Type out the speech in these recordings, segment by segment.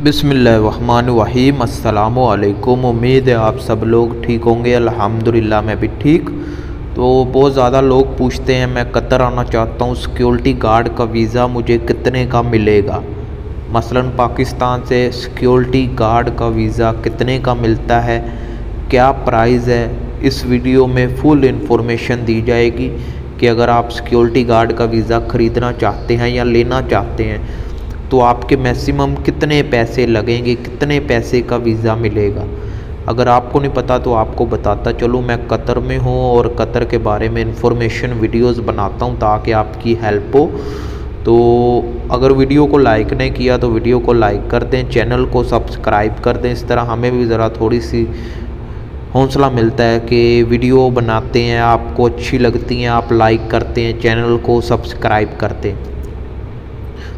बिस्मिल्लाहिर्रहमानिर्रहीम। अस्सलामु अलैकुम। उम्मीद है आप सब लोग ठीक होंगे। अल्हम्दुलिल्लाह मैं भी ठीक। तो बहुत ज़्यादा लोग पूछते हैं मैं कतर आना चाहता हूँ, सिक्योरिटी गार्ड का वीज़ा मुझे कितने का मिलेगा। मसलन पाकिस्तान से सिक्योरिटी गार्ड का वीज़ा कितने का मिलता है, क्या प्राइस है, इस वीडियो में फुल इन्फॉर्मेशन दी जाएगी कि अगर आप सिक्योरिटी गार्ड का वीज़ा ख़रीदना चाहते हैं या लेना चाहते हैं तो आपके मैक्सिमम कितने पैसे लगेंगे, कितने पैसे का वीज़ा मिलेगा। अगर आपको नहीं पता तो आपको बताता चलूँ। मैं कतर में हूँ और कतर के बारे में इंफॉर्मेशन वीडियोस बनाता हूँ ताकि आपकी हेल्प हो। तो अगर वीडियो को लाइक नहीं किया तो वीडियो को लाइक कर दें, चैनल को सब्सक्राइब कर दें। इस तरह हमें भी ज़रा थोड़ी सी हौसला मिलता है कि वीडियो बनाते हैं, आपको अच्छी लगती हैं, आप लाइक करते हैं, चैनल को सब्सक्राइब करते हैं।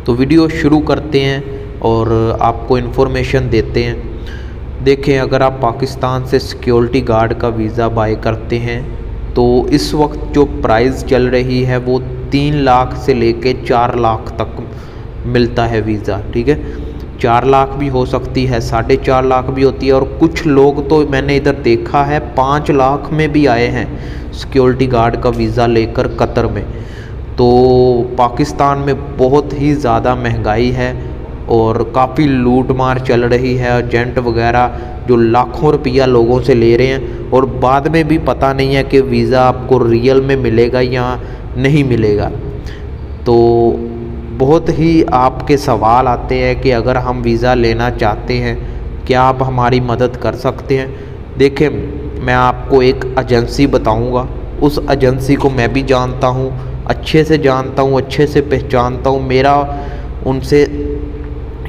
तो वीडियो शुरू करते हैं और आपको इन्फॉर्मेशन देते हैं। देखें, अगर आप पाकिस्तान से सिक्योरिटी गार्ड का वीज़ा बाय करते हैं तो इस वक्त जो प्राइस चल रही है वो 3 लाख से लेके 4 लाख तक मिलता है वीज़ा। ठीक है, 4 लाख भी हो सकती है, 4.5 लाख भी होती है, और कुछ लोग तो मैंने इधर देखा है 5 लाख में भी आए हैं सिक्योरिटी गार्ड का वीज़ा लेकर कतर में। तो पाकिस्तान में बहुत ही ज़्यादा महंगाई है और काफ़ी लूट मार चल रही है। एजेंट वगैरह जो लाखों रुपया लोगों से ले रहे हैं और बाद में भी पता नहीं है कि वीज़ा आपको रियल में मिलेगा या नहीं मिलेगा। तो बहुत ही आपके सवाल आते हैं कि अगर हम वीज़ा लेना चाहते हैं क्या आप हमारी मदद कर सकते हैं। देखिए, मैं आपको एक एजेंसी बताऊंगा, उस एजेंसी को मैं भी जानता हूं, अच्छे से जानता हूं, अच्छे से पहचानता हूं। मेरा उनसे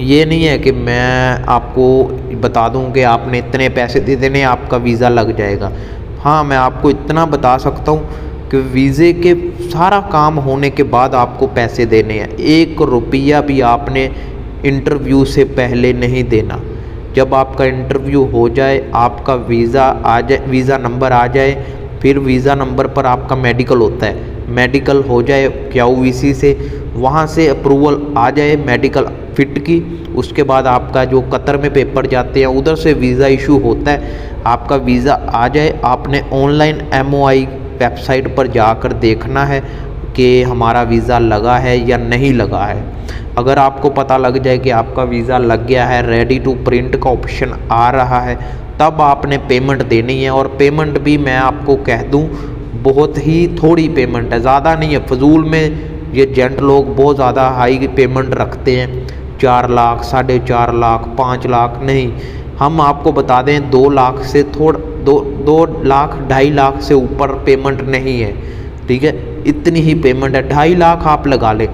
ये नहीं है कि मैं आपको बता दूं कि आपने इतने पैसे दे देने आपका वीज़ा लग जाएगा। हाँ, मैं आपको इतना बता सकता हूं कि वीज़े के सारा काम होने के बाद आपको पैसे देने हैं। 1 रुपया भी आपने इंटरव्यू से पहले नहीं देना। जब आपका इंटरव्यू हो जाए, आपका वीज़ा आ जाए, वीज़ा नंबर आ जाए, फिर वीज़ा नंबर पर आपका मेडिकल होता है, मेडिकल हो जाए QVC से, वहाँ से अप्रूवल आ जाए मेडिकल फिट की, उसके बाद आपका जो कतर में पेपर जाते हैं उधर से वीज़ा इशू होता है। आपका वीज़ा आ जाए, आपने ऑनलाइन MOI वेबसाइट पर जाकर देखना है कि हमारा वीज़ा लगा है या नहीं लगा है। अगर आपको पता लग जाए कि आपका वीज़ा लग गया है, रेडी टू प्रिंट का ऑप्शन आ रहा है, तब आपने पेमेंट देनी है। और पेमेंट भी मैं आपको कह दूं बहुत ही थोड़ी पेमेंट है, ज़्यादा नहीं है। फजूल में ये एजेंट लोग बहुत ज़्यादा हाई पेमेंट रखते हैं, 4 लाख, 4.5 लाख, 5 लाख नहीं। हम आपको बता दें 2 लाख से दो लाख 2.5 लाख से ऊपर पेमेंट नहीं है। ठीक है, इतनी ही पेमेंट है। 2.5 लाख आप लगा लें,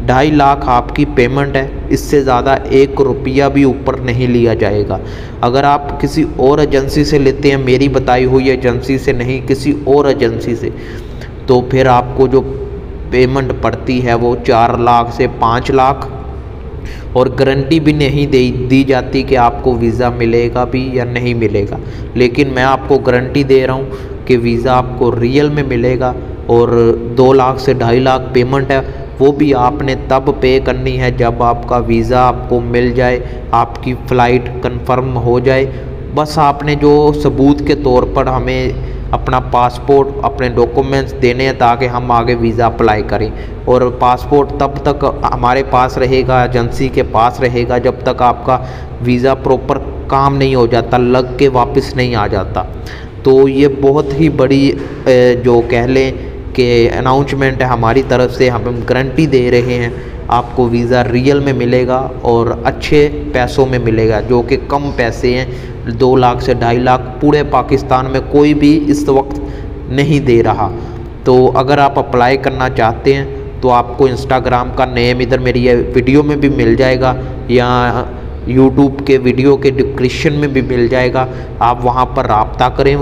2.5 लाख आपकी पेमेंट है। इससे ज़्यादा 1 रुपया भी ऊपर नहीं लिया जाएगा। अगर आप किसी और एजेंसी से लेते हैं, मेरी बताई हुई एजेंसी से नहीं, किसी और एजेंसी से, तो फिर आपको जो पेमेंट पड़ती है वो 4 लाख से 5 लाख, और गारंटी भी नहीं दी जाती कि आपको वीज़ा मिलेगा भी या नहीं मिलेगा। लेकिन मैं आपको गारंटी दे रहा हूँ कि वीज़ा आपको रियल में मिलेगा। और 2 लाख से 2.5 लाख पेमेंट है, वो भी आपने तब पे करनी है जब आपका वीज़ा आपको मिल जाए, आपकी फ़्लाइट कंफर्म हो जाए। बस आपने जो सबूत के तौर पर हमें अपना पासपोर्ट, अपने डॉक्यूमेंट्स देने हैं ताकि हम आगे वीज़ा अप्लाई करें। और पासपोर्ट तब तक हमारे पास रहेगा, एजेंसी के पास रहेगा, जब तक आपका वीज़ा प्रॉपर काम नहीं हो जाता, लग के वापस नहीं आ जाता। तो ये बहुत ही बड़ी जो कह लें कि अनाउंसमेंट है हमारी तरफ से। हम गारंटी दे रहे हैं आपको वीज़ा रियल में मिलेगा और अच्छे पैसों में मिलेगा, जो कि कम पैसे हैं। 2 लाख से 2.5 लाख पूरे पाकिस्तान में कोई भी इस वक्त नहीं दे रहा। तो अगर आप अप्लाई करना चाहते हैं तो आपको इंस्टाग्राम का नेम इधर मेरी ये वीडियो में भी मिल जाएगा या यूट्यूब के वीडियो के डिस्क्रिप्शन में भी मिल जाएगा। आप वहाँ पर रब्ता करें,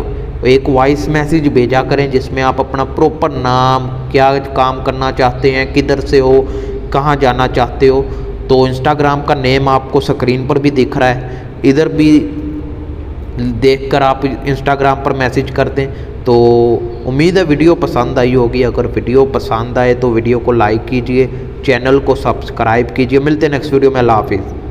एक वॉइस मैसेज भेजा करें जिसमें आप अपना प्रॉपर नाम, क्या काम करना चाहते हैं, किधर से हो, कहाँ जाना चाहते हो। तो इंस्टाग्राम का नेम आपको स्क्रीन पर भी दिख रहा है, इधर भी देखकर आप इंस्टाग्राम पर मैसेज कर दें। तो उम्मीद है वीडियो पसंद आई होगी। अगर वीडियो पसंद आए तो वीडियो को लाइक कीजिए, चैनल को सब्सक्राइब कीजिए। मिलते हैं नेक्स्ट वीडियो में। अल्लाह हाफिज़।